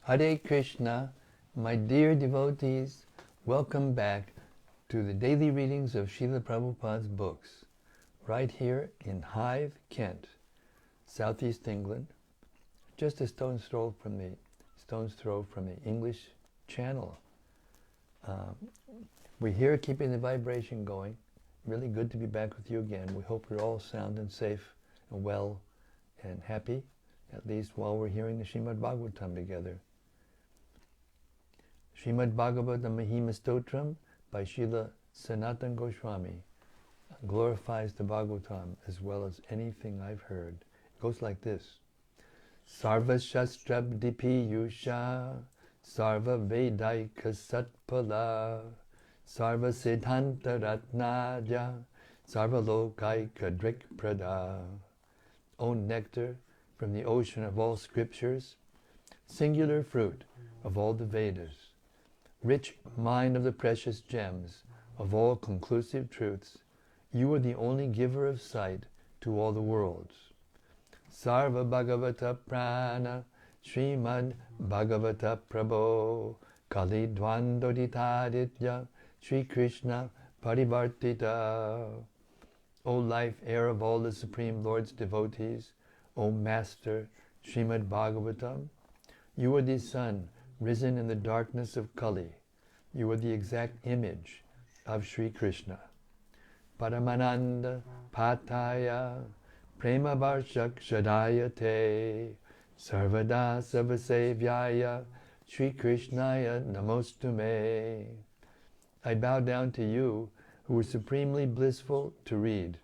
Hare Krishna, my dear devotees, welcome back to the daily readings of Srila Prabhupada's books, right here in Hythe, Kent, southeast England, just a stone's throw from the English Channel. We're here keeping the vibration going. Really good to be back with you again. We hope you're all sound and safe and well and happy, at least while we're hearing the Śrīmad-Bhāgavatam together. Śrīmad-Bhāgavatam Mahima Stotram by Srila Sanatana Goswami glorifies the Bhagavatam as well as anything I've heard. It goes like this. Sarva Shastrabdipi Yusha Sarva Vedaika Satpala Sarva Siddhanta Ratnaja Sarva Lokaika Drik Prada. O nectar from the ocean of all scriptures, singular fruit of all the Vedas, rich mine of the precious gems of all conclusive truths, you are the only giver of sight to all the worlds. Sarva Bhagavata Prana Śrīmad-Bhāgavata Prabho Kali Dvandoditaditya Sri Kṛṣṇa Parivartita. O life air of all the Supreme Lord's devotees, O Master Śrīmad-Bhāgavatam, you are the sun risen in the darkness of Kali. You are the exact image of Sri Kṛṣṇa. Paramananda Pataya Prema Varshak Shadayate Sarvada Sarvasevyaya Sri Krishnaya Namostume. I bow down to you who are supremely blissful to read.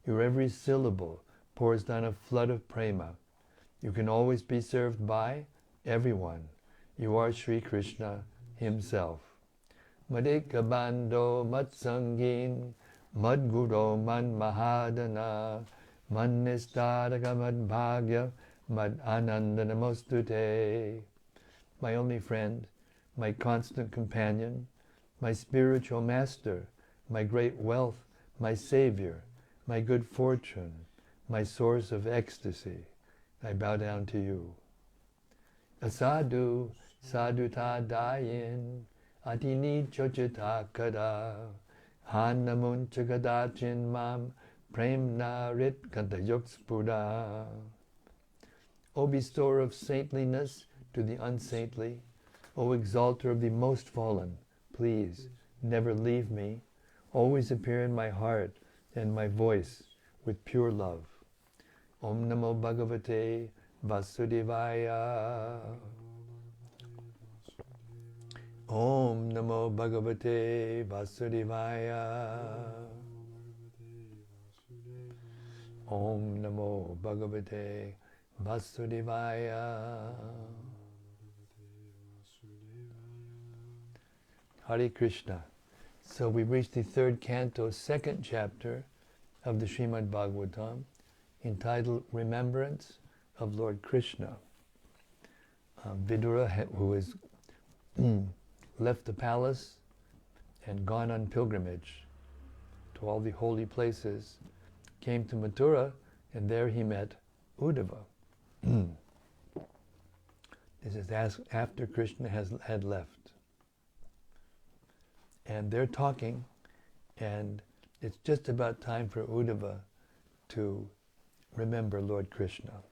Your every syllable pours down a flood of prema. You can always be served by everyone. You are Sri Kṛṣṇa himself. Madeka Bando Matsangin Madguro Man Mahadana Mannistaraka Madbhagya Mad Ananda Namostute. My only friend, my constant companion, my spiritual master, my great wealth, my savior, my good fortune, my source of ecstasy, I bow down to you. Asadu Saduta Dayin Adini Chochita Kada Hanamun Chagadachin Mam Premna Rit Kantayokspura. O bestower of saintliness to the unsaintly, O exalter of the most fallen, please never leave me. Always appear in my heart and my voice with pure love. Om Namo Bhagavate Vasudevaya. Om Namo Bhagavate Vasudevaya. Om Namo Bhagavate Vasudevaya. Hare Krishna. So we've reached the third canto, second chapter of the Śrīmad-Bhāgavatam, entitled Remembrance of Lord Kṛṣṇa. Vidura, who has left the palace and gone on pilgrimage to all the holy places, came to Mathura, and there he met Uddhava. This is after Kṛṣṇa had left. And they're talking, and it's just about time for Uddhava to remember Lord Kṛṣṇa.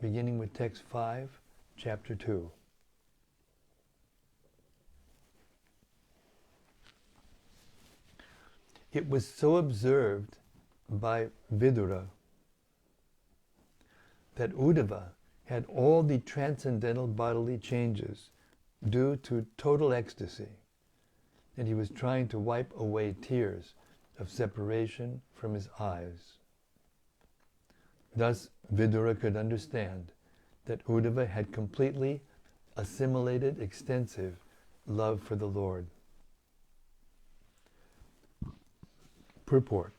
Beginning with text 5, chapter 2. It was so observed by Vidura that Uddhava had all the transcendental bodily changes due to total ecstasy, and he was trying to wipe away tears of separation from his eyes. Thus Vidura could understand that Uddhava had completely assimilated extensive love for the Lord. Purport.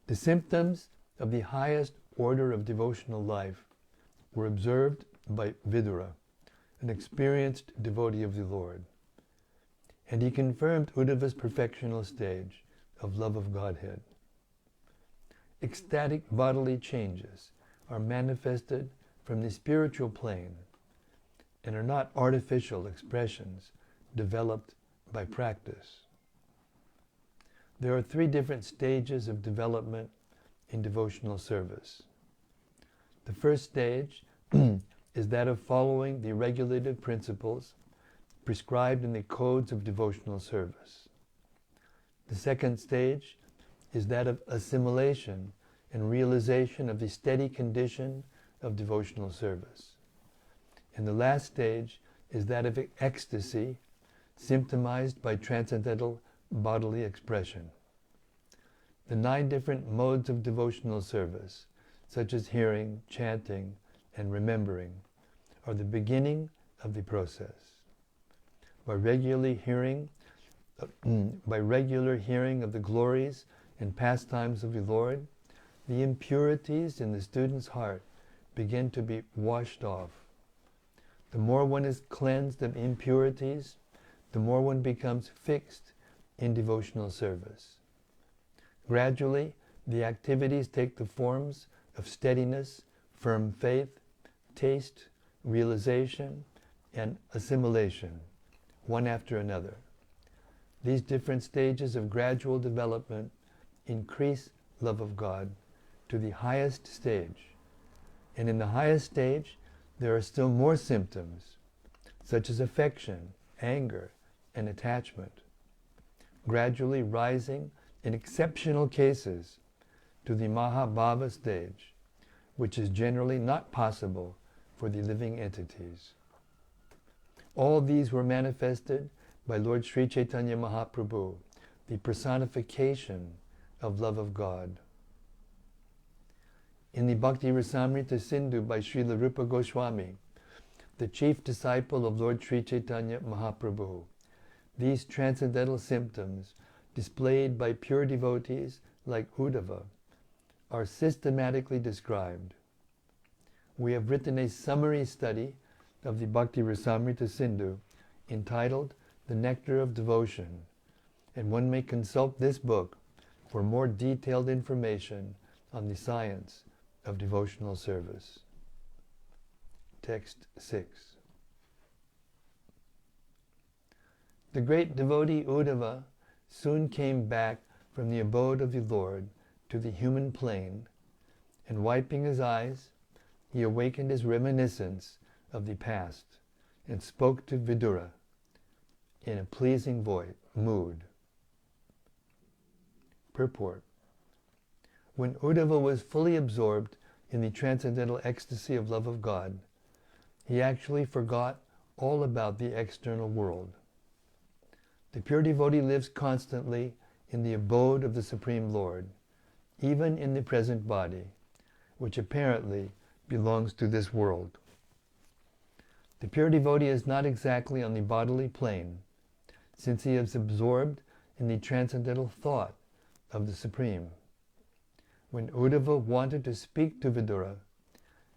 The symptoms of the highest order of devotional life were observed by Vidura, an experienced devotee of the Lord, and he confirmed Uddhava's perfectional stage of love of Godhead. Ecstatic bodily changes are manifested from the spiritual plane and are not artificial expressions developed by practice. There are 3 different stages of development in devotional service. The first stage is that of following the regulative principles prescribed in the codes of devotional service. The second stage is that of assimilation and realization of the steady condition of devotional service. And the last stage is that of ecstasy, symptomized by transcendental bodily expression. The 9 different modes of devotional service, such as hearing, chanting, and remembering, are the beginning of the process. By regular hearing of the glories and pastimes of the Lord, the impurities in the student's heart begin to be washed off. The more one is cleansed of impurities, the more one becomes fixed in devotional service. Gradually, the activities take the forms of steadiness, firm faith, taste, realization, and assimilation, one after another. These different stages of gradual development increase love of God to the highest stage. And in the highest stage, there are still more symptoms, such as affection, anger, and attachment, gradually rising in exceptional cases to the Mahabhava stage, which is generally not possible for the living entities. All these were manifested by Lord Sri Chaitanya Mahaprabhu, the personification of love of God. In the Bhakti Rasamrita Sindhu by Srila Rupa Goswami, the chief disciple of Lord Sri Chaitanya Mahaprabhu, these transcendental symptoms displayed by pure devotees like Uddhava are systematically described. We have written a summary study of the Bhakti Rasamrita Sindhu entitled The Nectar of Devotion, and one may consult this book for more detailed information on the science of devotional service. Text 6. The great devotee Uddhava soon came back from the abode of the Lord to the human plane, and wiping his eyes, he awakened his reminiscence of the past and spoke to Vidura in a pleasing mood. Purport. When Uddhava was fully absorbed in the transcendental ecstasy of love of God, he actually forgot all about the external world. The pure devotee lives constantly in the abode of the Supreme Lord, even in the present body, which apparently belongs to this world. The pure devotee is not exactly on the bodily plane, since he is absorbed in the transcendental thought of the Supreme. When Uddhava wanted to speak to Vidura,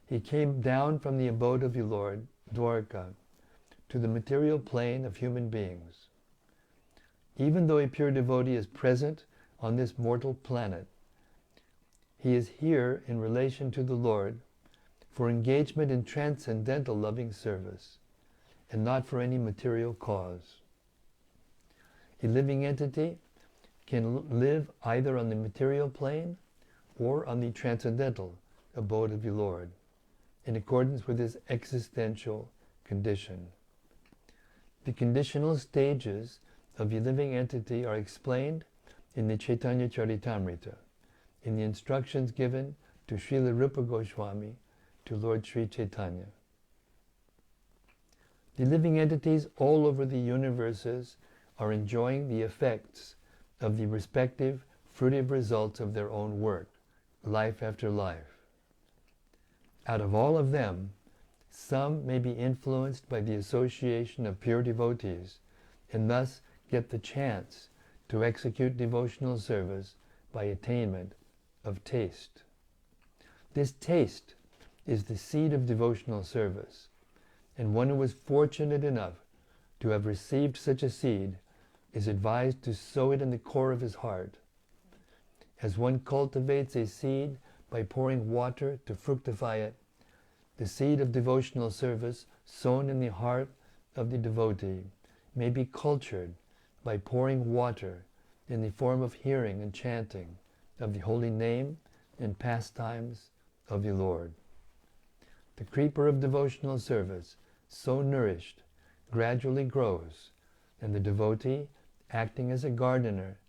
he came down from the abode of the Lord, Dwarka, to the material plane of human beings. Even though a pure devotee is present on this mortal planet, he is here in relation to the Lord for engagement in transcendental loving service, and not for any material cause. A living entity can live either on the material plane or on the transcendental abode of the Lord, in accordance with his existential condition. The conditional stages of the living entity are explained in the Chaitanya Charitamrita, in the instructions given to Srila Rupa Goswami to Lord Sri Chaitanya. The living entities all over the universes are enjoying the effects of the respective fruitive results of their own work, life after life. Out of all of them, some may be influenced by the association of pure devotees, and thus get the chance to execute devotional service by attainment of taste. This taste is the seed of devotional service, and one who is fortunate enough to have received such a seed is advised to sow it in the core of his heart. As one cultivates a seed by pouring water to fructify it, the seed of devotional service sown in the heart of the devotee may be cultured by pouring water in the form of hearing and chanting of the holy name and pastimes of the Lord. The creeper of devotional service, so nourished, gradually grows, and the devotee, acting as a gardener,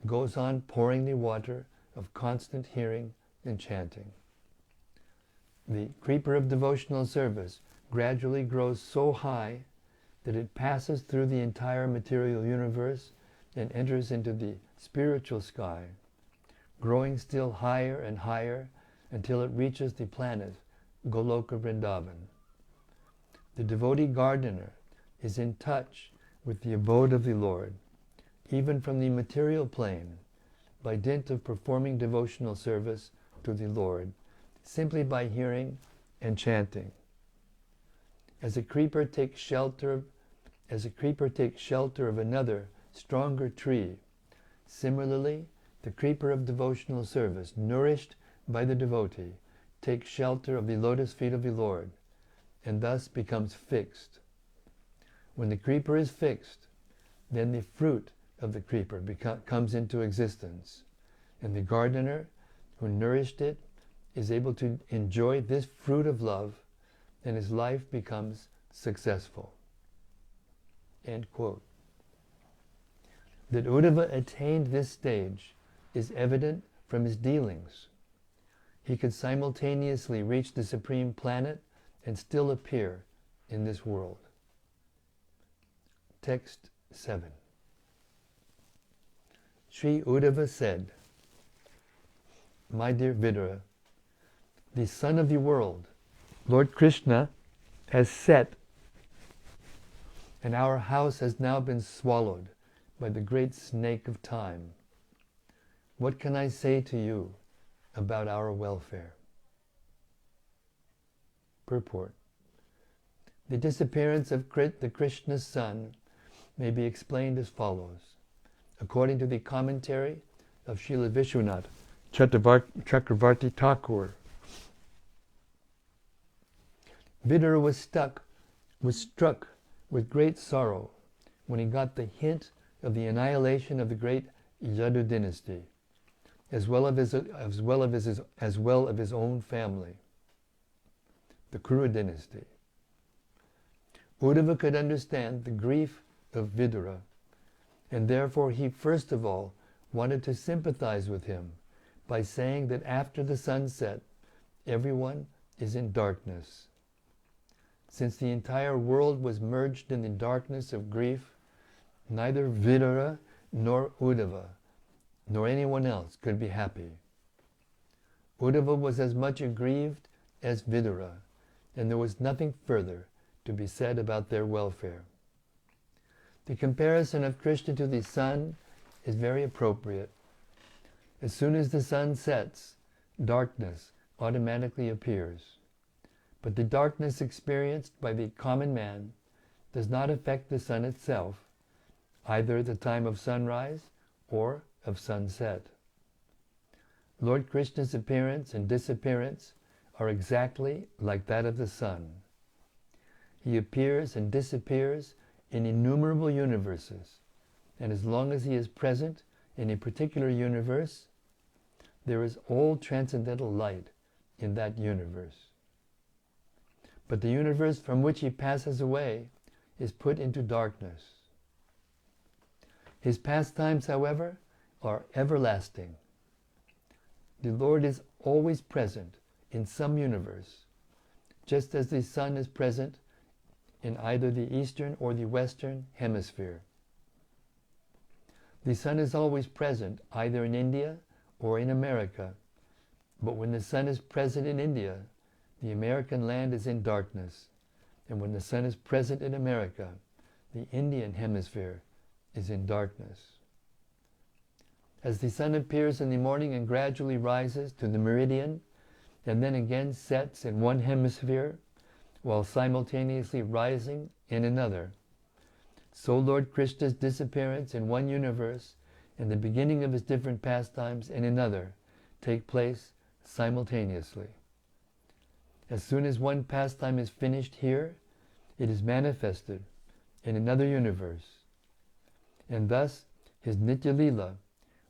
goes on pouring the water of constant hearing and chanting. The creeper of devotional service gradually grows so high that it passes through the entire material universe and enters into the spiritual sky, growing still higher and higher until it reaches the planet Goloka Vrindavan. The devotee gardener is in touch with the abode of the Lord, even from the material plane, by dint of performing devotional service to the Lord, simply by hearing and chanting. As a creeper takes shelter of another, stronger tree, similarly, the creeper of devotional service, nourished by the devotee, takes shelter of the lotus feet of the Lord, and thus becomes fixed. When the creeper is fixed, then the fruit of the creeper comes into existence, and the gardener who nourished it is able to enjoy this fruit of love, and his life becomes successful. End quote. That Uddhava attained this stage is evident from his dealings. He could simultaneously reach the supreme planet and still appear in this world. Text 7. Sri Uddhava said, "My dear Vidura, the Son of the world, Lord Kṛṣṇa, has set, and our house has now been swallowed by the great snake of time. What can I say to you about our welfare?" Purport. The disappearance of the Krishna's son may be explained as follows. According to the commentary of Srila Vishwanath Chakravarti Thakur, Vidura was struck with great sorrow when he got the hint of the annihilation of the great Yadu dynasty, as well of his own family, the Kuru dynasty. Uddhava could understand the grief of Vidura, and therefore he first of all wanted to sympathize with him by saying that after the sunset, everyone is in darkness. Since the entire world was merged in the darkness of grief, neither Vidura nor Uddhava nor anyone else could be happy. Uddhava was as much aggrieved as Vidura, and there was nothing further to be said about their welfare. The comparison of Kṛṣṇa to the sun is very appropriate. As soon as the sun sets, darkness automatically appears. But the darkness experienced by the common man does not affect the sun itself, either at the time of sunrise or of sunset. Lord Kṛṣṇa's appearance and disappearance are exactly like that of the sun. He appears and disappears in innumerable universes, and as long as he is present in a particular universe, there is all transcendental light in that universe. But the universe from which he passes away is put into darkness. His pastimes, however, are everlasting. The Lord is always present in some universe, just as the sun is present in either the eastern or the western hemisphere. The sun is always present either in India or in America, but when the sun is present in India, the American land is in darkness, and when the sun is present in America, the Indian hemisphere is in darkness. As the sun appears in the morning and gradually rises to the meridian, and then again sets in one hemisphere, while simultaneously rising in another, so Lord Kṛṣṇa's disappearance in one universe and the beginning of his different pastimes in another take place simultaneously. As soon as one pastime is finished here, it is manifested in another universe. And thus, his Nitya Lila,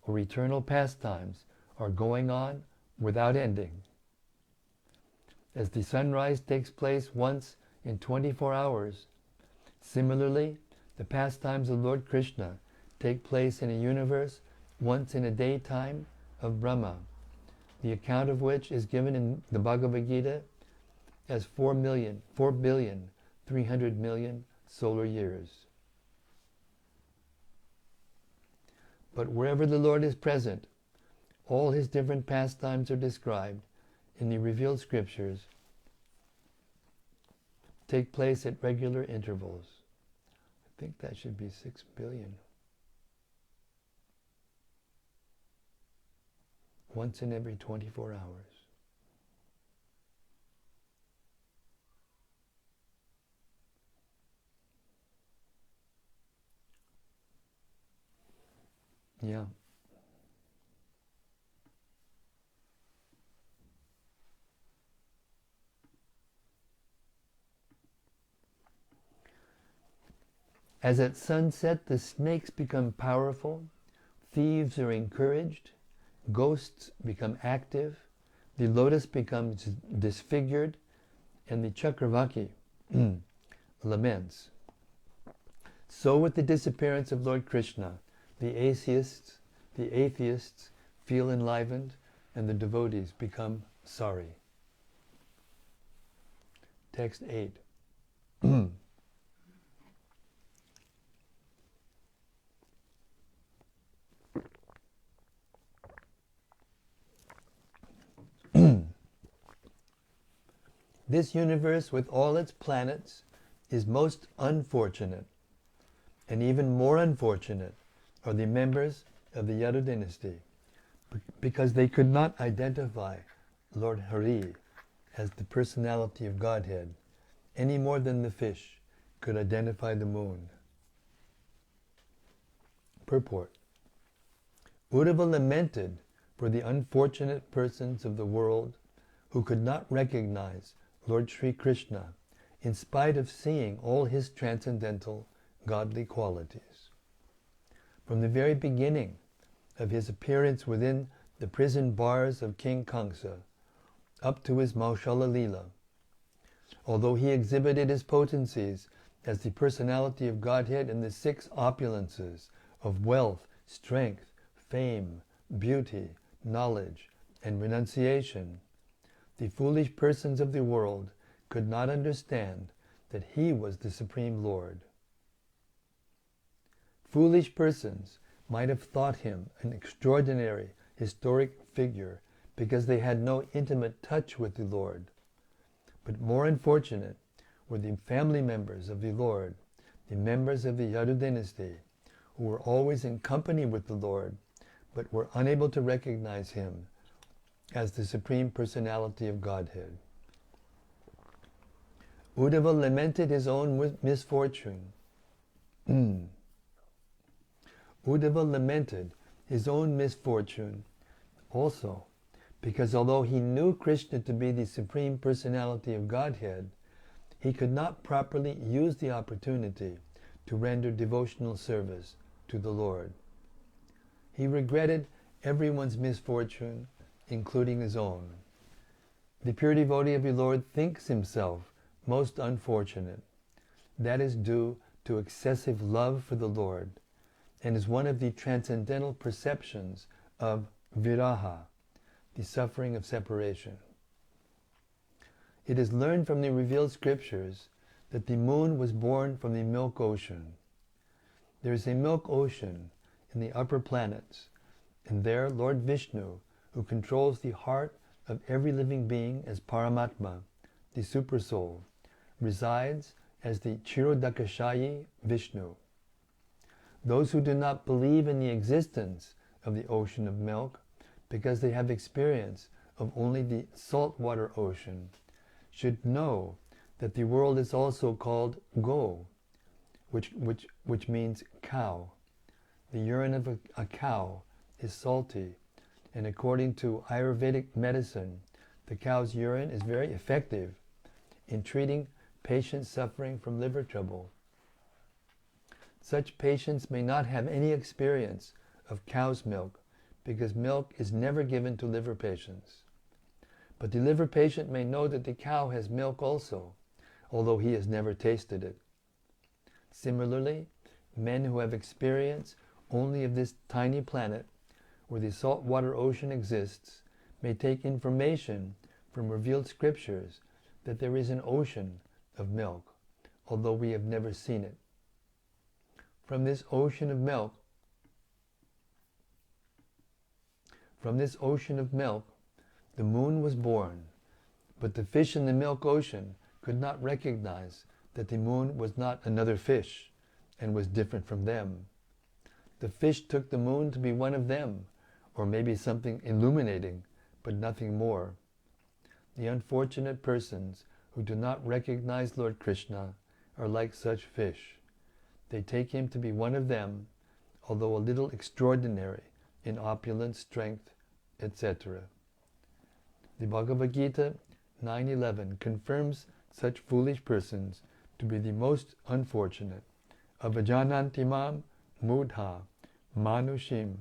or eternal pastimes, are going on without ending. As the sunrise takes place once in 24 hours, similarly, the pastimes of Lord Kṛṣṇa take place in a universe once in a daytime of Brahma, the account of which is given in the Bhagavad Gita as 4,300,000,000 solar years. But wherever the Lord is present, all his different pastimes are described in the revealed scriptures, take place at regular intervals. I think that should be 6 billion. Once in every 24 hours. Yeah. As at sunset the snakes become powerful, thieves are encouraged, ghosts become active, the lotus becomes disfigured, and the Chakravarti laments. So with the disappearance of Lord Kṛṣṇa, the atheists feel enlivened, and the devotees become sorry. Text 8. This universe with all its planets is most unfortunate, and even more unfortunate are the members of the Yadu dynasty, because they could not identify Lord Hari as the personality of Godhead any more than the fish could identify the moon. Purport. Uddhava lamented for the unfortunate persons of the world who could not recognize Lord Sri Kṛṣṇa in spite of seeing all his transcendental godly qualities. From the very beginning of his appearance within the prison bars of King Kamsa up to his Maushala Lila, although he exhibited his potencies as the personality of Godhead in the 6 opulences of wealth, strength, fame, beauty, knowledge, and renunciation, the foolish persons of the world could not understand that he was the Supreme Lord. Foolish persons might have thought him an extraordinary historic figure because they had no intimate touch with the Lord. But more unfortunate were the family members of the Lord, the members of the Yadu dynasty, who were always in company with the Lord, but were unable to recognize him as the Supreme Personality of Godhead. Uddhava lamented his own misfortune. Uddhava lamented his own misfortune also, because although he knew Kṛṣṇa to be the Supreme Personality of Godhead, he could not properly use the opportunity to render devotional service to the Lord. He regretted everyone's misfortune, including his own. The pure devotee of the Lord thinks himself most unfortunate. That is due to excessive love for the Lord, and is one of the transcendental perceptions of viraha, the suffering of separation. It is learned from the revealed scriptures that the moon was born from the milk ocean. There is a milk ocean in the upper planets, and there Lord Vishnu, who controls the heart of every living being as Paramatma, the Supersoul, resides as the Chirodakashayi Vishnu. Those who do not believe in the existence of the ocean of milk, because they have experience of only the saltwater ocean, should know that the world is also called Go, which means cow. The urine of a cow is salty, and according to Ayurvedic medicine, the cow's urine is very effective in treating patients suffering from liver trouble. Such patients may not have any experience of cow's milk because milk is never given to liver patients. But the liver patient may know that the cow has milk also, although he has never tasted it. Similarly, men who have experience only of this tiny planet where the saltwater ocean exists may take information from revealed scriptures that there is an ocean of milk, although we have never seen it. From this ocean of milk, the moon was born, but the fish in the milk ocean could not recognize that the moon was not another fish and was different from them. The fish took the moon to be one of them, or maybe something illuminating, but nothing more. The unfortunate persons who do not recognize Lord Kṛṣṇa are like such fish. They take him to be one of them, although a little extraordinary in opulence, strength, etc. The Bhagavad Gita 9:11 confirms such foolish persons to be the most unfortunate. Avajananti mam mudha manushim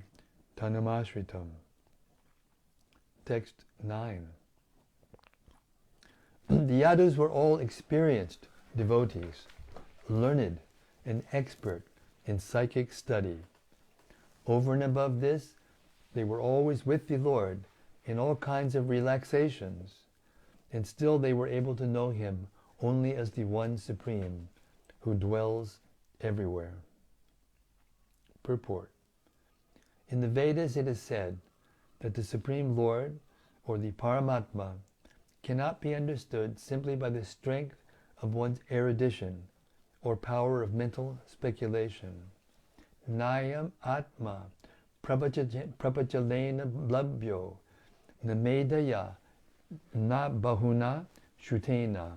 tanamashritam. Text 9. The Yadus were all experienced devotees, learned and expert in psychic study. Over and above this, they were always with the Lord in all kinds of relaxations, and still they were able to know him only as the One Supreme, who dwells everywhere. Purport. In the Vedas it is said that the Supreme Lord, or the Paramatma, cannot be understood simply by the strength of one's erudition or power of mental speculation. Nayam Atma Prabhachalena Labhyo Namedaya Na Bahuna Shutena.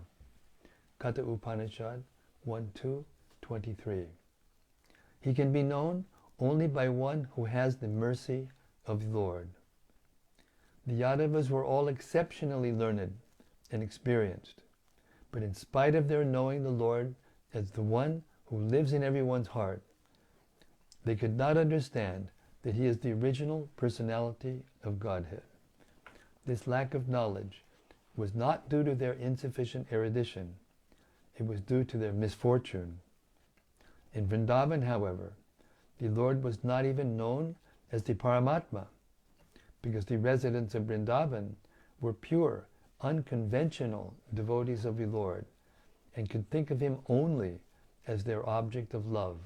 Kata Upanishad 1:2-23. He can be known only by one who has the mercy of the Lord. The Yadavas were all exceptionally learned and experienced, but in spite of their knowing the Lord as the one who lives in everyone's heart, they could not understand that he is the original personality of Godhead. This lack of knowledge was not due to their insufficient erudition, it was due to their misfortune. In Vrindavan, however, the Lord was not even known as the Paramatma, because the residents of Vrindavan were pure, unconventional devotees of the Lord, and could think of him only as their object of love.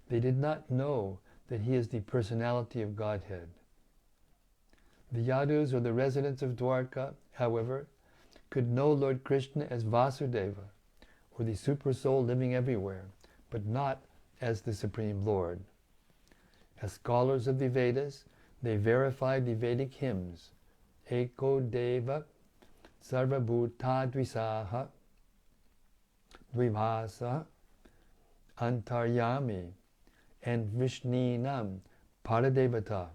They did not know that he is the personality of Godhead. The Yadus, or the residents of Dwarka, however, could know Lord Kṛṣṇa as Vasudeva, or the super soul living everywhere, but not as the Supreme Lord. As scholars of the Vedas, they verified the Vedic hymns, Eko Deva Sarvabhuta Dvisaha Dvibhasa Antaryami and Vrishninam Paradevata.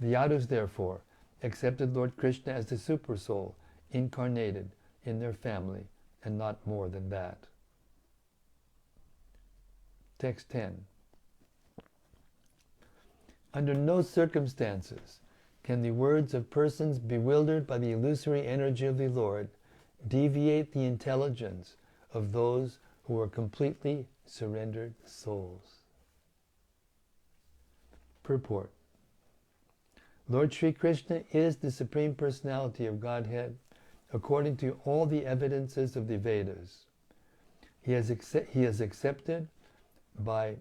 The Yadus, therefore, accepted Lord Kṛṣṇa as the super soul incarnated in their family, and not more than that. Text 10. Under no circumstances can the words of persons bewildered by the illusory energy of the Lord deviate the intelligence of those who are completely surrendered souls. Purport. Lord Sri Kṛṣṇa is the Supreme Personality of Godhead according to all the evidences of the Vedas. He is accepted by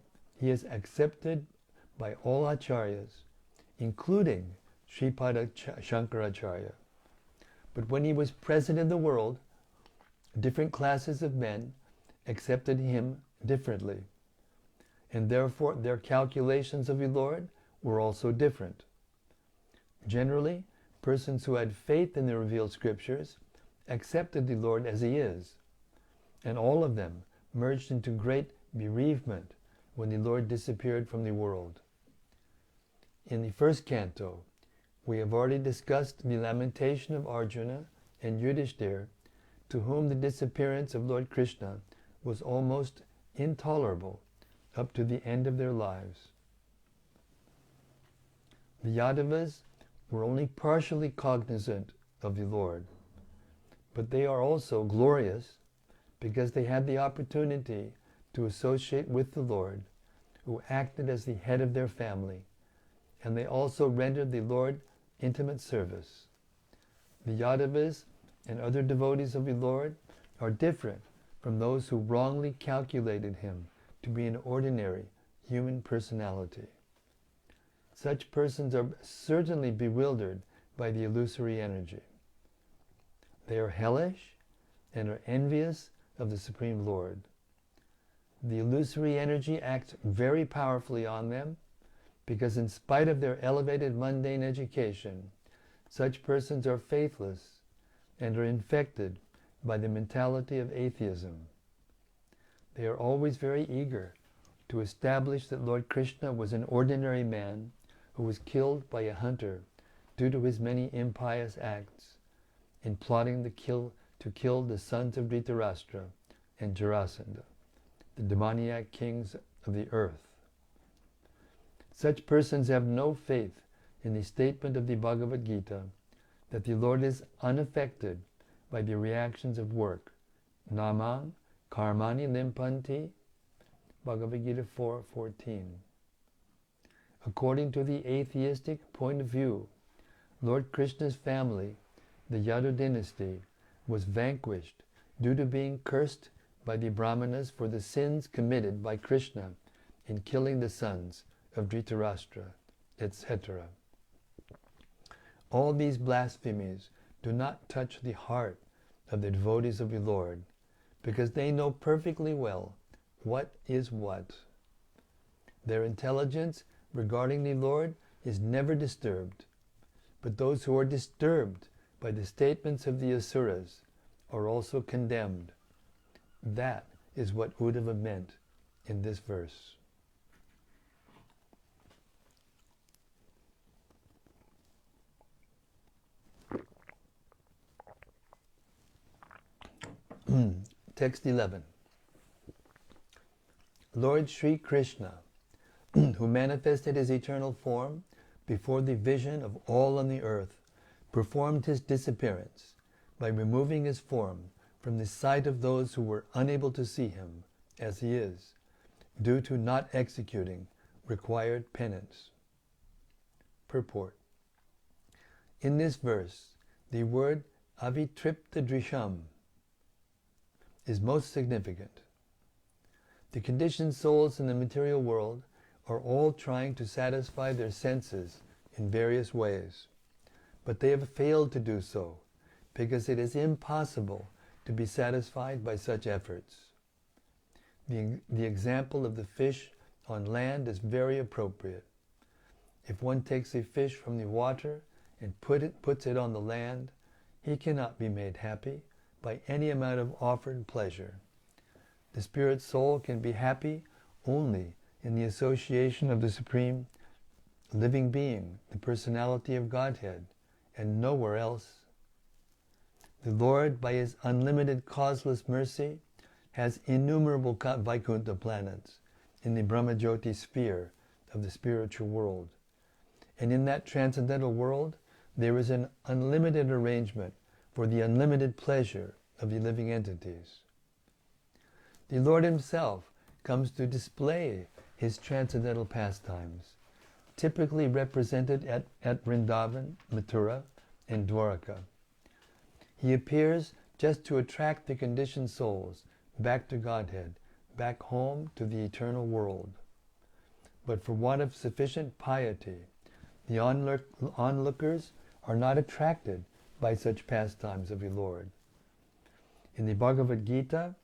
all acharyas, including Sripada Shankaracharya. But when he was present in the world, different classes of men accepted him differently, and therefore their calculations of the Lord were also different. Generally, persons who had faith in the revealed scriptures accepted the Lord as he is, and all of them merged into great bereavement when the Lord disappeared from the world. In the first canto, we have already discussed the lamentation of Arjuna and Yudhishthir, to whom the disappearance of Lord Kṛṣṇa was almost intolerable up to the end of their lives. The Yadavas were only partially cognizant of the Lord, but they are also glorious because they had the opportunity to associate with the Lord, who acted as the head of their family, and they also rendered the Lord intimate service. The Yadavas and other devotees of the Lord are different from those who wrongly calculated him to be an ordinary human personality. Such persons are certainly bewildered by the illusory energy. They are hellish and are envious of the Supreme Lord. The illusory energy acts very powerfully on them because in spite of their elevated mundane education, such persons are faithless and are infected by the mentality of atheism. They are always very eager to establish that Lord Kṛṣṇa was an ordinary man who was killed by a hunter due to his many impious acts in plotting to kill the sons of Dhritarashtra and Jarasandha, the demoniac kings of the earth. Such persons have no faith in the statement of the Bhagavad Gita that the Lord is unaffected by the reactions of work. Namang karmani limpanti, Bhagavad Gita 4:14. According to the atheistic point of view, Lord Kṛṣṇa's family, the Yadu dynasty, was vanquished due to being cursed by the Brahmanas for the sins committed by Kṛṣṇa in killing the sons of Dhritarashtra, etc. All these blasphemies do not touch the heart of the devotees of the Lord, because they know perfectly well what is what. Their intelligence regarding the Lord is never disturbed, but those who are disturbed by the statements of the Asuras are also condemned. That is what Uddhava meant in this verse. Text 11. Lord Sri Kṛṣṇa, who manifested his eternal form before the vision of all on the earth, performed his disappearance by removing his form from the sight of those who were unable to see him as he is, due to not executing required penance. Purport. In this verse, the word avitriptadrisham is most significant. The conditioned souls in the material world are all trying to satisfy their senses in various ways, but they have failed to do so because it is impossible to be satisfied by such efforts. The example of the fish on land is very appropriate. If one takes a fish from the water and puts it on the land, he cannot be made happy by any amount of offered pleasure. The spirit soul can be happy only in the association of the Supreme Living Being, the Personality of Godhead, and nowhere else. The Lord, by his unlimited causeless mercy, has innumerable Vaikuntha planets in the Brahmajyoti sphere of the spiritual world. And in that transcendental world, there is an unlimited arrangement for the unlimited pleasure of the living entities. The Lord himself comes to display his transcendental pastimes, typically represented at Vrindavan, Mathura, and Dwaraka. He appears just to attract the conditioned souls back to Godhead, back home to the eternal world. But for want of sufficient piety, the onlookers are not attracted by such pastimes of the Lord. In the Bhagavad Gita,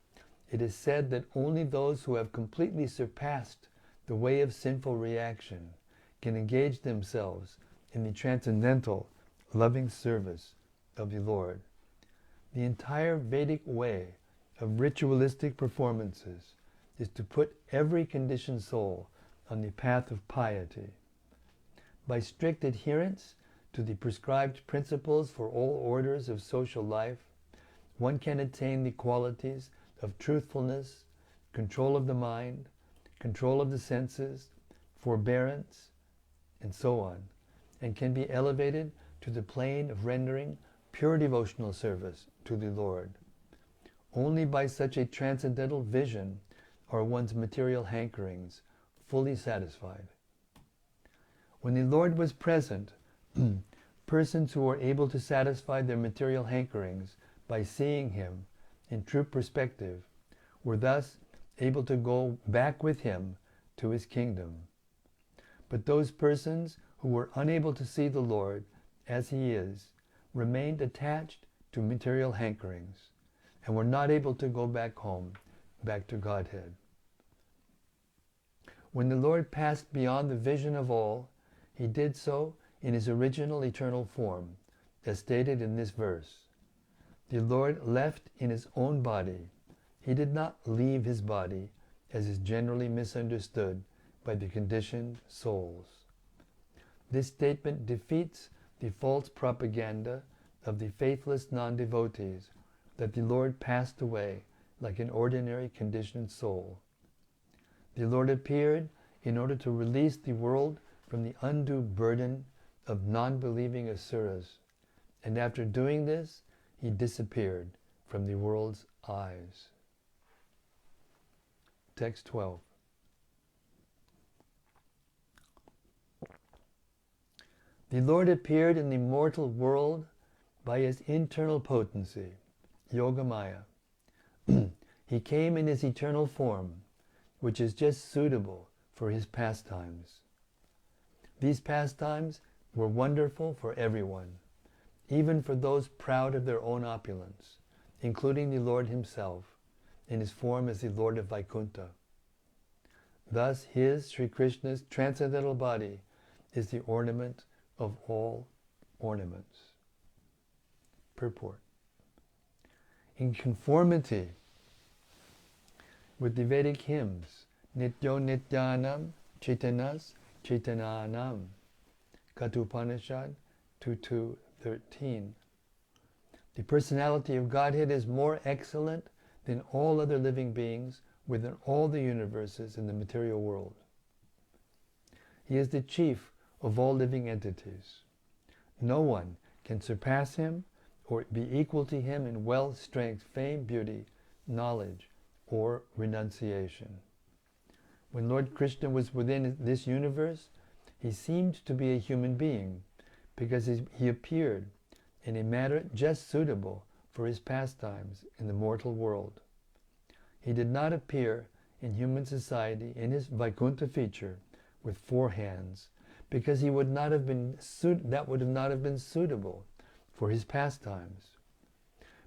it is said that only those who have completely surpassed the way of sinful reaction can engage themselves in the transcendental, loving service of the Lord. The entire Vedic way of ritualistic performances is to put every conditioned soul on the path of piety. By strict adherence to the prescribed principles for all orders of social life, one can attain the qualities of truthfulness, control of the mind, control of the senses, forbearance, and so on, and can be elevated to the plane of rendering pure devotional service to the Lord. Only by such a transcendental vision are one's material hankerings fully satisfied. When the Lord was present, persons who were able to satisfy their material hankerings by seeing Him in true perspective were thus able to go back with Him to His kingdom. But those persons who were unable to see the Lord as He is remained attached to material hankerings and were not able to go back home, back to Godhead. When the Lord passed beyond the vision of all, He did so in His original eternal form, as stated in this verse. The Lord left in His own body. He did not leave His body, as is generally misunderstood by the conditioned souls. This statement defeats the false propaganda of the faithless non-devotees that the Lord passed away like an ordinary conditioned soul. The Lord appeared in order to release the world from the undue burden of non-believing asuras, and after doing this, He disappeared from the world's eyes. Text 12. The Lord appeared in the mortal world by His internal potency, Yogamaya. He came in His eternal form, which is just suitable for His pastimes. These pastimes were wonderful for everyone, even for those proud of their own opulence, including the Lord Himself, in His form as the Lord of Vaikuntha. Thus His, Sri Krishna's transcendental body is the ornament of all ornaments. Purport. In conformity with the Vedic hymns, Nityo Nityanam Chaitanas Chaitananam, Kathopanishad 2.2.13. The personality of Godhead is more excellent than all other living beings within all the universes in the material world. He is the chief of all living entities. No one can surpass Him or be equal to Him in wealth, strength, fame, beauty, knowledge, or renunciation. When Lord Krishna was within this universe, He seemed to be a human being because He appeared in a manner just suitable for His pastimes in the mortal world. He did not appear in human society in His Vaikuntha feature with 4 hands, because that would not have been suitable for His pastimes.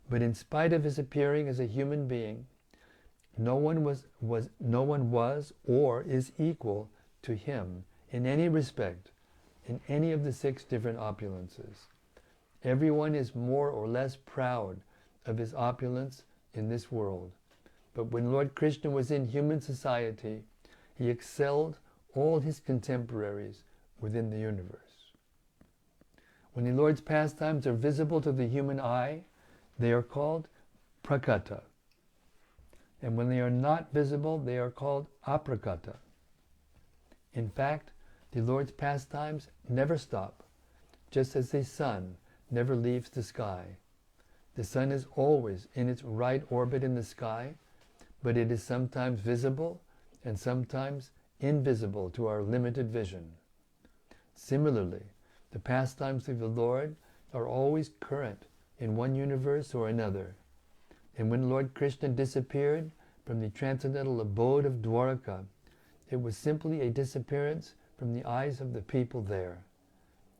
But in spite of His appearing as a human being, no one was or is equal to Him in any respect, in any of the 6 different opulences. Everyone is more or less proud of his opulence in this world. But when Lord Krishna was in human society, He excelled all His contemporaries within the universe. When the Lord's pastimes are visible to the human eye, they are called prakata. And when they are not visible, they are called aprakata. In fact, the Lord's pastimes never stop, just as the sun never leaves the sky. The sun is always in its right orbit in the sky, but it is sometimes visible and sometimes invisible to our limited vision. Similarly, the pastimes of the Lord are always current in one universe or another. And when Lord Krishna disappeared from the transcendental abode of Dwaraka, it was simply a disappearance from the eyes of the people there.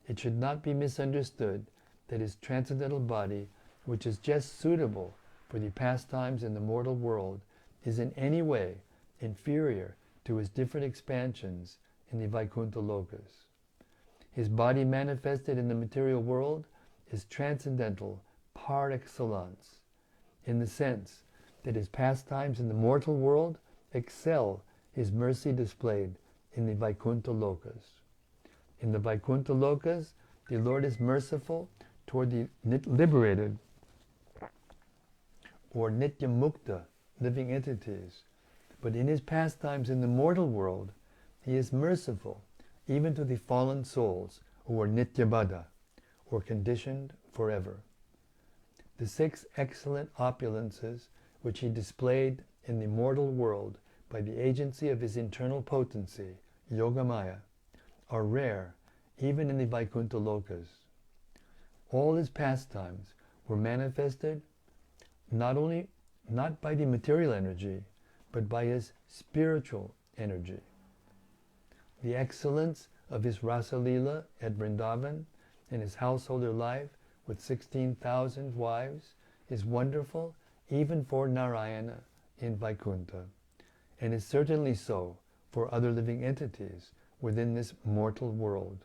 It should not be misunderstood that His transcendental body, which is just suitable for the pastimes in the mortal world, is in any way inferior to His different expansions in the Vaikuntha lokas. His body manifested in the material world is transcendental par excellence, in the sense that His pastimes in the mortal world excel His mercy displayed in the Vaikuntha lokas. In the Vaikuntha lokas, The Lord is merciful toward the liberated or nitya mukta, living entities. But in his pastimes in the mortal world, he is merciful even to the fallen souls who are nitya baddha, or conditioned forever. The 6 excellent opulences which he displayed in the mortal world by the agency of his internal potency, Yogamaya, are rare even in the Vaikuntha Lokas. All his pastimes were manifested not by the material energy, but by his spiritual energy. The excellence of his Rasa Lila at Vrindavan and his householder life with 16,000 wives is wonderful even for Narayana in Vaikuntha, and is certainly so for other living entities within this mortal world.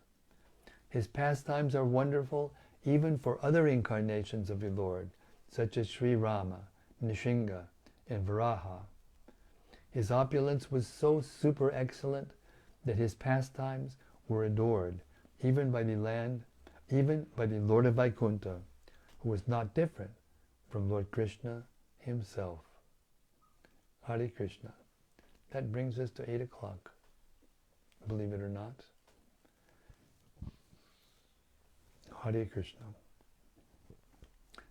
His pastimes are wonderful even for other incarnations of the Lord, such as Sri Rama, Nishinga, and Varaha. His opulence was so super excellent that his pastimes were adored even by the Lord of Vaikuntha, who was not different from Lord Kṛṣṇa himself. Hare Krishna. That brings us to 8 o'clock, believe it or not. Hare Krishna.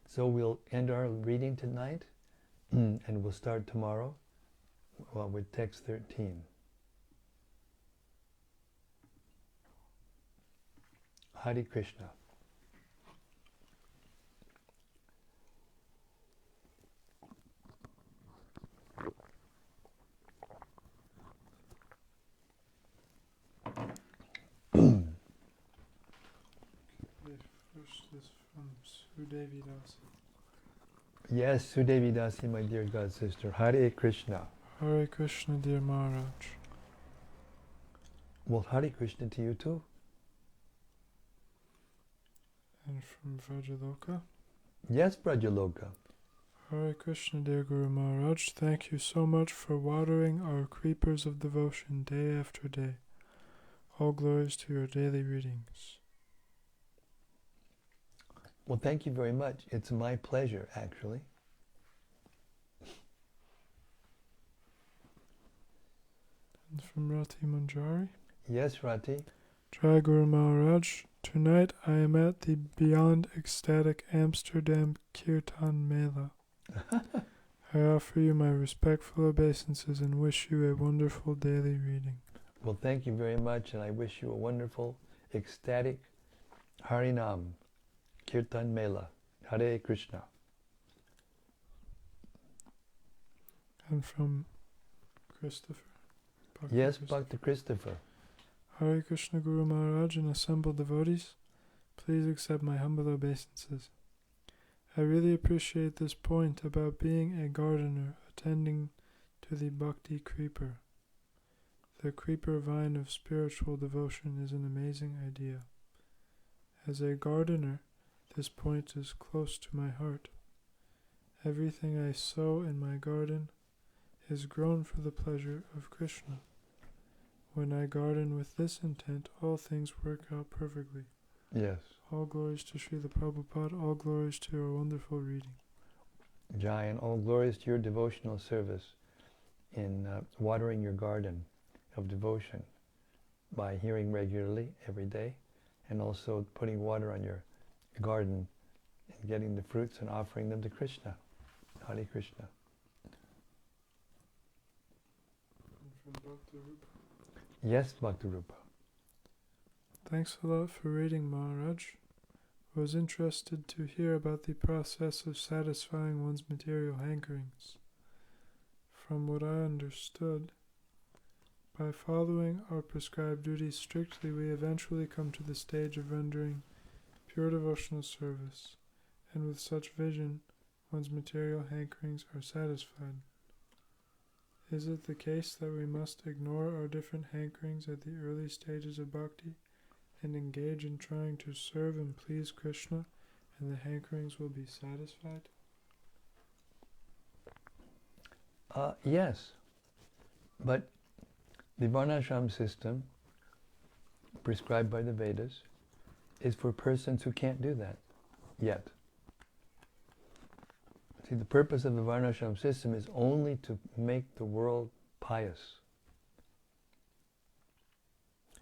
So we'll end our reading tonight, and we'll start tomorrow with text 13. Hare Krishna. First is from Sudevi Dasi. Yes, Sudevi Dasi, my dear God sister. Hare Krishna. Hare Krishna, dear Maharaj. Well, Hare Krishna to you too. And from Vrajaloka. Yes, Brajaloka. Hare Krishna, dear Guru Maharaj. Thank you so much for watering our creepers of devotion day after day. All glories to your daily readings. Well, thank you very much. It's my pleasure, actually. And from Rati Manjari. Yes, Rati. Jai Guru Maharaj. Tonight I am at the Beyond Ecstatic Amsterdam Kirtan Mela. I offer you my respectful obeisances and wish you a wonderful daily reading. Well, thank you very much, and I wish you a wonderful, ecstatic Harinam Kirtan Mela. Hare Krishna. And from Christopher. Yes, Bhakta Christopher. Hare Krishna Guru Maharaj and assembled devotees, please accept my humble obeisances. I really appreciate this point about being a gardener attending to the bhakti creeper. The creeper vine of spiritual devotion is an amazing idea. As a gardener, this point is close to my heart. Everything I sow in my garden is grown for the pleasure of Kṛṣṇa. When I garden with this intent, all things work out perfectly. Yes. All glories to Srila Prabhupada, all glories to your wonderful reading. Jai, and all glories to your devotional service in watering your garden of devotion by hearing regularly every day, and also putting water on your garden and getting the fruits and offering them to Kṛṣṇa. Hare Krishna. And from Bhakti Rupa. Yes, Bhakti Rupa. Thanks a lot for reading, Maharaj. I was interested to hear about the process of satisfying one's material hankerings. From what I understood, by following our prescribed duties strictly, we eventually come to the stage of rendering pure devotional service, and with such vision, one's material hankerings are satisfied. Is it the case that we must ignore our different hankerings at the early stages of bhakti and engage in trying to serve and please Kṛṣṇa, and the hankerings will be satisfied? Yes, but the Varnashram system prescribed by the Vedas is for persons who can't do that yet. See, the purpose of the Varnashram system is only to make the world pious.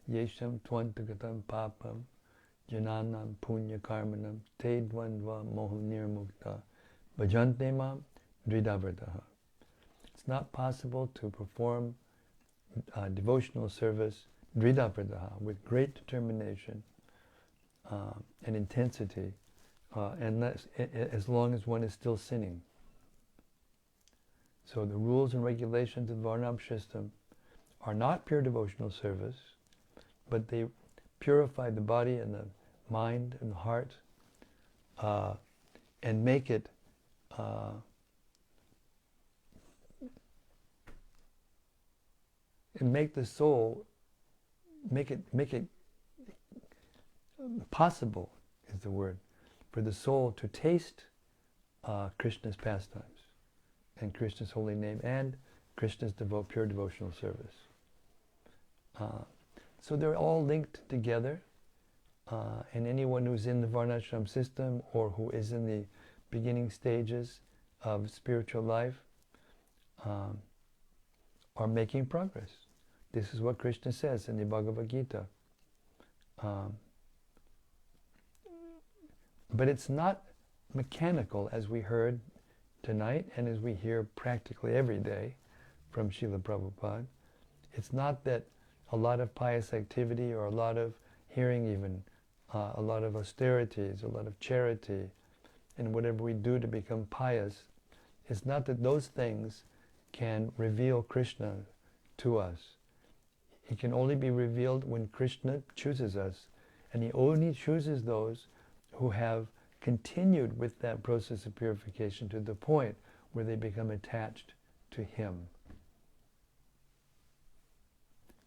Yesham twantagatam papam jananam punya karmanam te dvandva moha nirmukta bhajante mam dridavardha. It's not possible to perform devotional service dridavardha with great determination and intensity, and as long as one is still sinning. So the rules and regulations of the Varnam system are not pure devotional service, but they purify the body and the mind and the heart, and make it and make the soul, make it possible is the word, for the soul to taste Krishna's pastimes and Krishna's holy name and Krishna's pure devotional service. So they're all linked together, and anyone who's in the Varnashram system or who is in the beginning stages of spiritual life are making progress. This is what Krishna says in the Bhagavad Gita. But it's not mechanical, as we heard tonight and as we hear practically every day from Srila Prabhupada. It's not that a lot of pious activity or a lot of hearing even, a lot of austerities, a lot of charity, and whatever we do to become pious, it's not that those things can reveal Krishna to us. He can only be revealed when Krishna chooses us, and he only chooses those who have continued with that process of purification to the point where they become attached to him.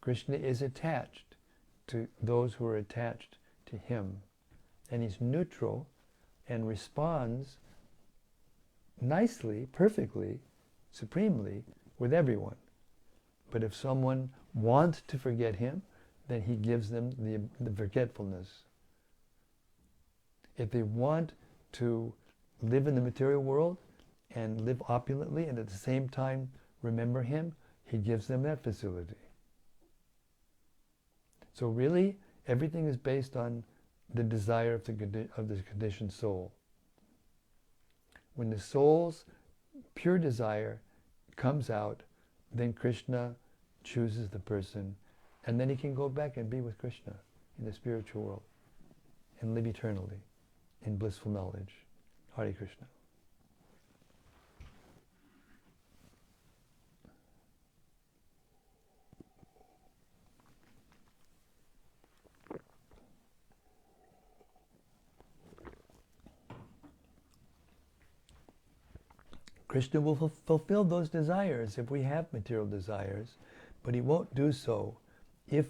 Krishna is attached to those who are attached to him, and he's neutral and responds nicely, perfectly, supremely with everyone. But if someone wants to forget him, then he gives them the forgetfulness. If they want to live in the material world and live opulently and at the same time remember him, he gives them that facility. So really, everything is based on the desire of the conditioned soul. When the soul's pure desire comes out, then Krishna chooses the person, and then he can go back and be with Krishna in the spiritual world and live eternally in blissful knowledge. Hare Krishna. Krishna will fulfill those desires if we have material desires, but he won't do so if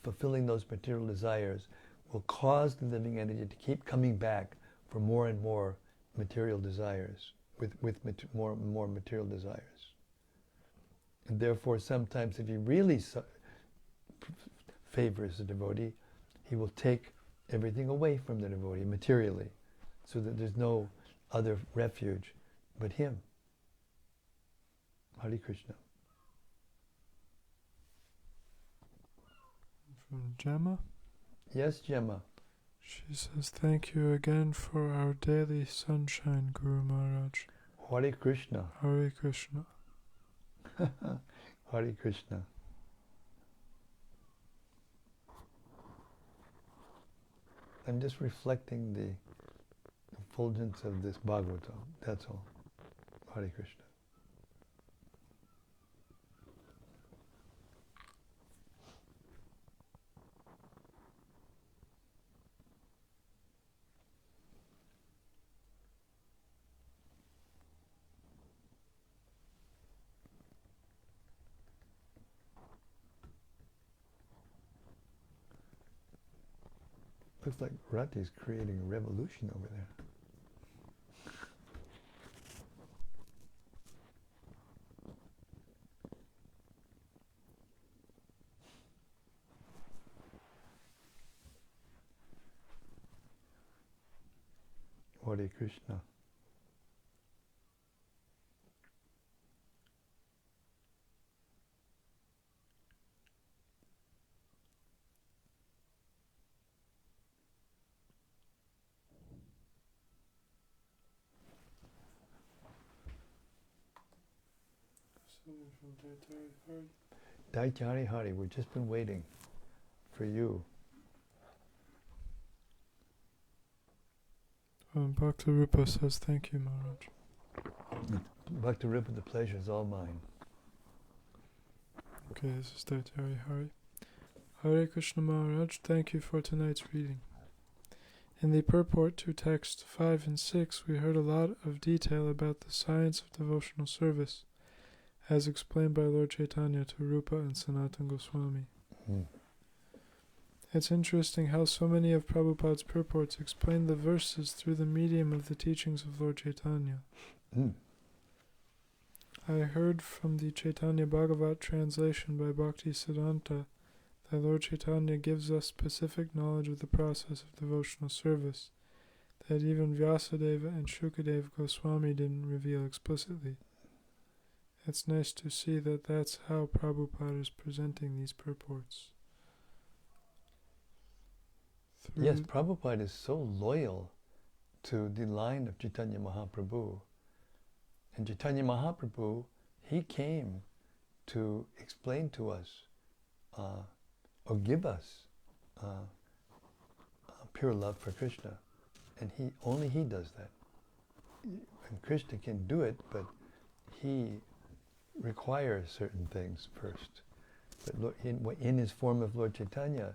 fulfilling those material desires will cause the living entity to keep coming back for more and more material desires, with more and more material desires. And therefore, sometimes if he really favors the devotee, he will take everything away from the devotee materially, so that there's no other refuge but him. Hare Krishna. From Gemma? Yes, Gemma. She says, thank you again for our daily sunshine, Guru Maharaj. Hare Krishna. Hare Krishna. Hare Krishna. I'm just reflecting the effulgence of this Bhagavatam, that's all. Hare Krishna. Looks like Rati's creating a revolution over there. Hare Krishna. Daitya Hari Hari, we've just been waiting for you. Bhakti Rupa says, thank you, Maharaj. Bhakti Rupa, the pleasure is all mine. Okay, this is Daitya Hari Hari. Hare Krishna Maharaj, thank you for tonight's reading. In the purport to text 5 and 6, we heard a lot of detail about the science of devotional service, as explained by Lord Chaitanya to Rupa and Sanatana Goswami. It's interesting how so many of Prabhupada's purports explain the verses through the medium of the teachings of Lord Chaitanya. I heard from the Śrīmad-Bhāgavatam translation by Bhakti Siddhanta that Lord Chaitanya gives us specific knowledge of the process of devotional service that even Vyasadeva and Shukadeva Goswami didn't reveal explicitly. It's nice to see that that's how Prabhupada is presenting these purports. Yes, Prabhupada is so loyal to the line of Chaitanya Mahaprabhu. And Chaitanya Mahaprabhu, he came to explain to us or give us pure love for Krishna. And only he does that. And Krishna can do it, but he requires certain things first. But in his form of Lord Chaitanya,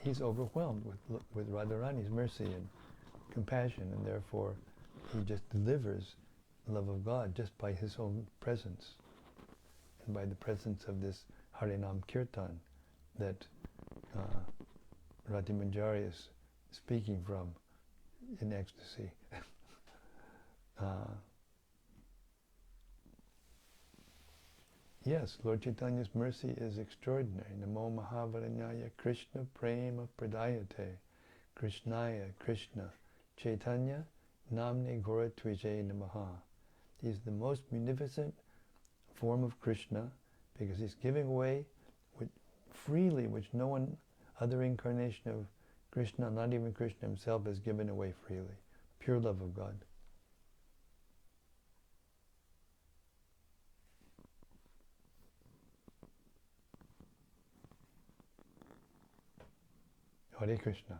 he's overwhelmed with Radharani's mercy and compassion, and therefore he just delivers the love of God just by his own presence and by the presence of this Harinam Kirtan that Rati Manjari is speaking from in ecstasy. Yes, Lord Chaitanya's mercy is extraordinary. Namo Mahavaranyaya Krishna Prema Pradayate Krishnaya Krishna Chaitanya Namne Gora Tvijay Namaha. He's the most munificent form of Krishna because he's giving away freely, which no one other incarnation of Krishna, not even Krishna himself, has given away freely. Pure love of God. Hare Krishna.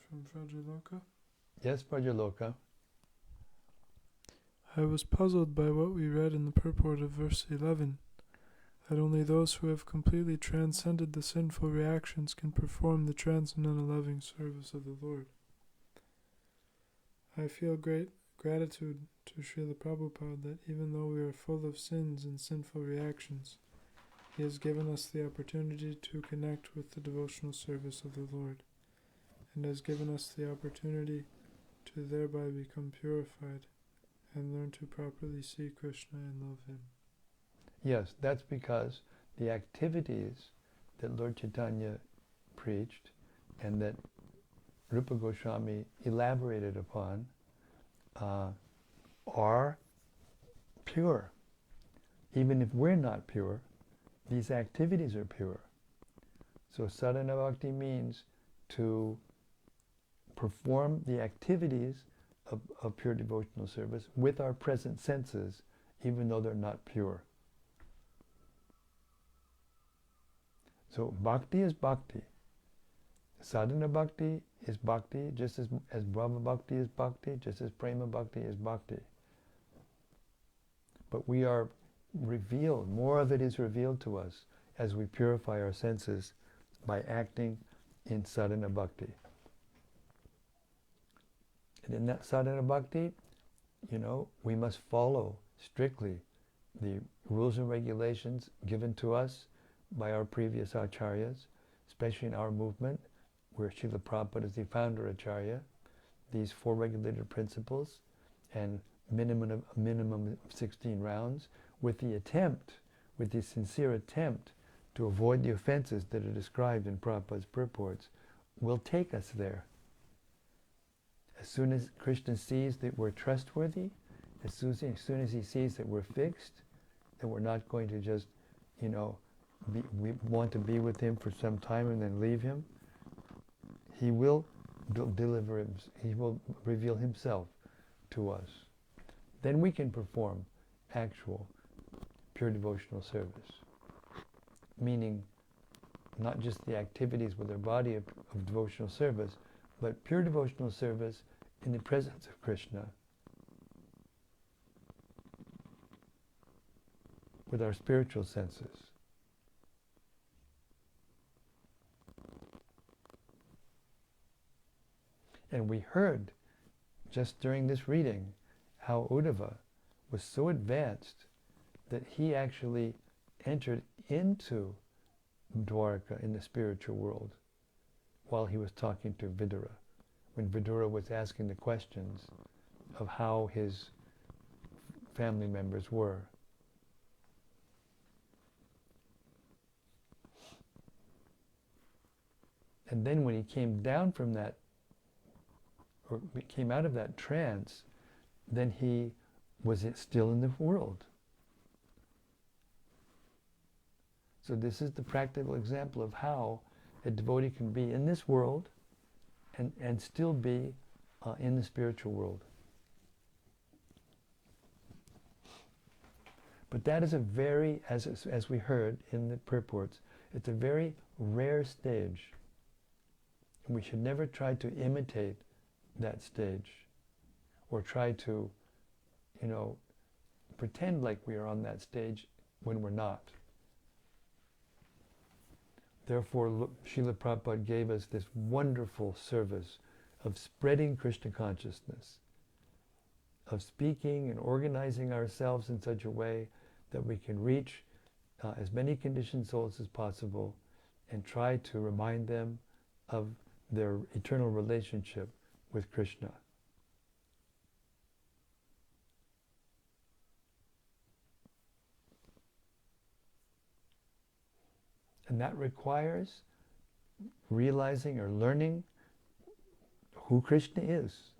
From Vrajaloka. Yes, Vrajaloka. I was puzzled by what we read in the purport of verse 11, that only those who have completely transcended the sinful reactions can perform the transcendental loving service of the Lord. I feel great gratitude to Srila Prabhupada that even though we are full of sins and sinful reactions, he has given us the opportunity to connect with the devotional service of the Lord, and has given us the opportunity to thereby become purified and learn to properly see Krishna and love him. Yes, that's because the activities that Lord Chaitanya preached and that Rupa Goswami elaborated upon are pure. Even if we're not pure, these activities are pure. So sadhana bhakti means to perform the activities of pure devotional service with our present senses, even though they're not pure. So bhakti is bhakti. Sadhana bhakti is bhakti, just as Brahma bhakti is bhakti, just as prema bhakti is bhakti. But we are revealed, more of it is revealed to us as we purify our senses by acting in sadhana bhakti. And in that sadhana bhakti, we must follow strictly the rules and regulations given to us by our previous acharyas, especially in our movement, where Srila Prabhupada is the founder acharya, these 4 regulated principles and minimum of 16 rounds, with the sincere attempt to avoid the offenses that are described in Prabhupada's purports will take us there. As soon as Kṛṣṇa sees that we're trustworthy, as soon as he sees that we're fixed, that we're not going to just, we want to be with him for some time and then leave him, he will deliver him, he will reveal himself to us. Then we can perform actual pure devotional service. Meaning, not just the activities with our body of devotional service, but pure devotional service in the presence of Kṛṣṇa, with our spiritual senses. And we heard, just during this reading, how Uddhava was so advanced that he actually entered into Dwarka in the spiritual world while he was talking to Vidura, when Vidura was asking the questions of how his family members were. And then when he came down from that, or came out of that trance, then he was still in the world. So this is the practical example of how a devotee can be in this world and still be in the spiritual world. But that is a very, as we heard in the purports, it's a very rare stage. And we should never try to imitate that stage or try to, pretend like we are on that stage when we're not. Therefore, Srila Prabhupada gave us this wonderful service of spreading Krishna consciousness, of speaking and organizing ourselves in such a way that we can reach as many conditioned souls as possible and try to remind them of their eternal relationship with Krishna. And that requires realizing or learning who Krishna is,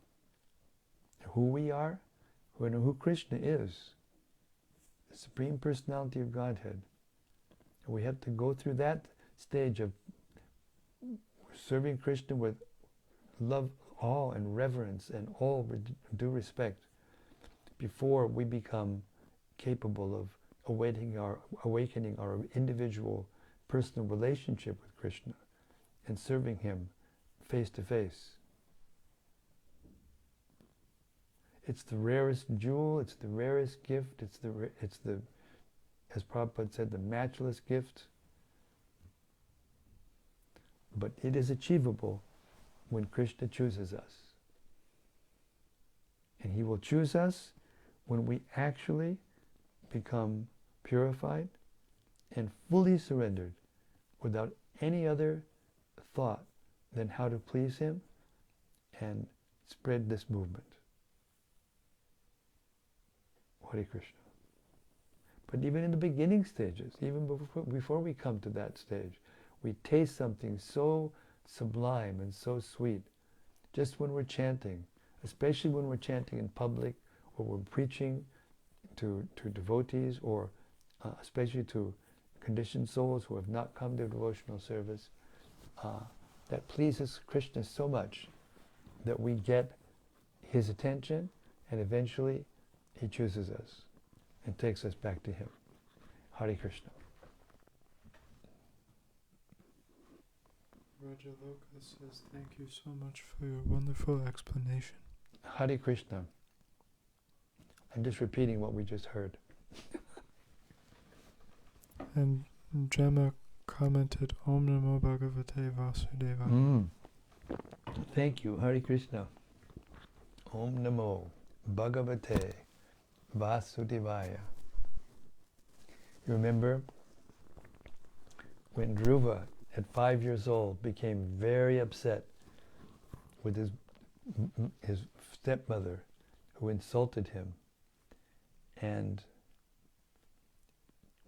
who we are, and who Krishna is, the Supreme Personality of Godhead. And we have to go through that stage of serving Krishna with love, awe, and reverence, and all due respect, before we become capable of awakening our individual personal relationship with Krishna and serving him face to face. It's the rarest jewel, it's the rarest gift, it's the, as Prabhupada said, the matchless gift. But it is achievable when Krishna chooses us. And he will choose us when we actually become purified and fully surrendered without any other thought than how to please him and spread this movement. Hare Krishna. But even in the beginning stages, even before we come to that stage, we taste something so sublime and so sweet just when we're chanting, especially when we're chanting in public or we're preaching to devotees, or especially to conditioned souls who have not come to devotional service, that pleases Krishna so much that we get his attention, and eventually he chooses us and takes us back to him. Hare Krishna. Rajaloka says, thank you so much for your wonderful explanation. Hare Krishna. I'm just repeating what we just heard. And Gemma commented, Om Namo Bhagavate Vasudevaya. Thank you, Hare Krishna. Om Namo Bhagavate Vasudevaya. You remember when Dhruva, at 5 years old, became very upset with his stepmother, who insulted him, and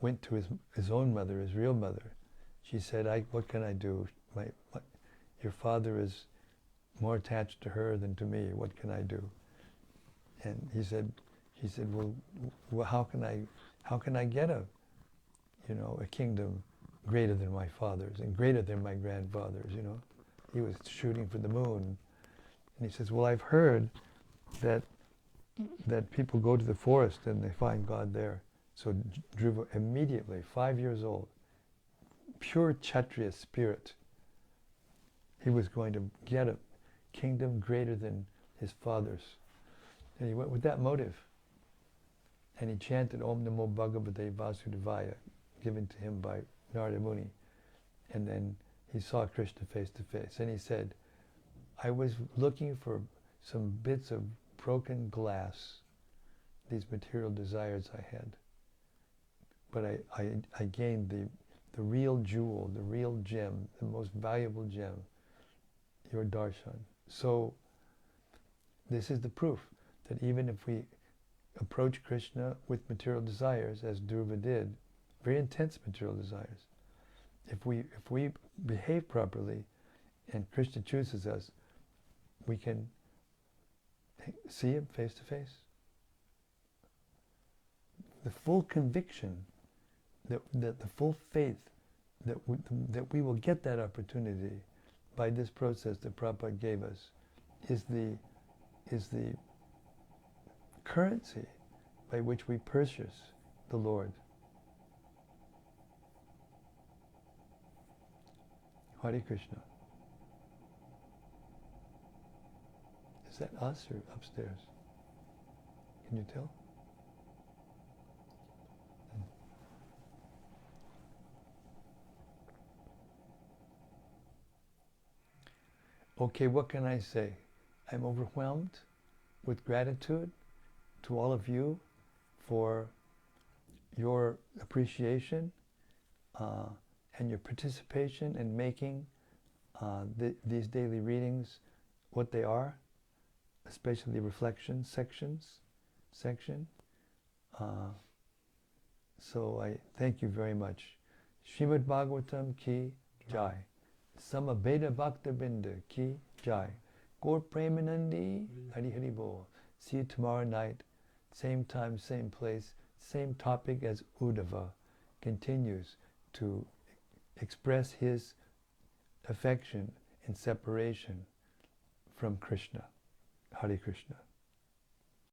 went to his own mother, his real mother. She said, what can I do? your father is more attached to her than to me. What can I do? And he said, well, how can I get a kingdom greater than my father's and greater than my grandfather's, He was shooting for the moon. And he says, well, I've heard that people go to the forest and they find God there. So Dhruva immediately, 5 years old, pure Kshatriya spirit, he was going to get a kingdom greater than his father's. And he went with that motive. And he chanted Om Namo Bhagavate Vasudevaya, given to him by Narada Muni. And then he saw Kṛṣṇa face to face. And he said, I was looking for some bits of broken glass, these material desires I had. But I gained the real jewel, the real gem, the most valuable gem, your darshan. So this is the proof that even if we approach Kṛṣṇa with material desires, as Dhruva did, very intense material desires, if we behave properly and Kṛṣṇa chooses us, we can see him face to face. The full conviction, that the full faith that we will get that opportunity by this process that Prabhupada gave us is the currency by which we purchase the Lord. Hare Krishna. Is that us or upstairs? Can you tell? Okay, what can I say? I'm overwhelmed with gratitude to all of you for your appreciation and your participation in making these daily readings what they are, especially the reflection section. So I thank you very much. Śrīmad-Bhāgavatam ki jai. Samaveda Bhakta Binda ki jai. Gaur Premanandi Hari Hari Bol. See you tomorrow night, same time, same place, same topic as Uddhava continues to express his affection and separation from Kṛṣṇa. Hare Krishna.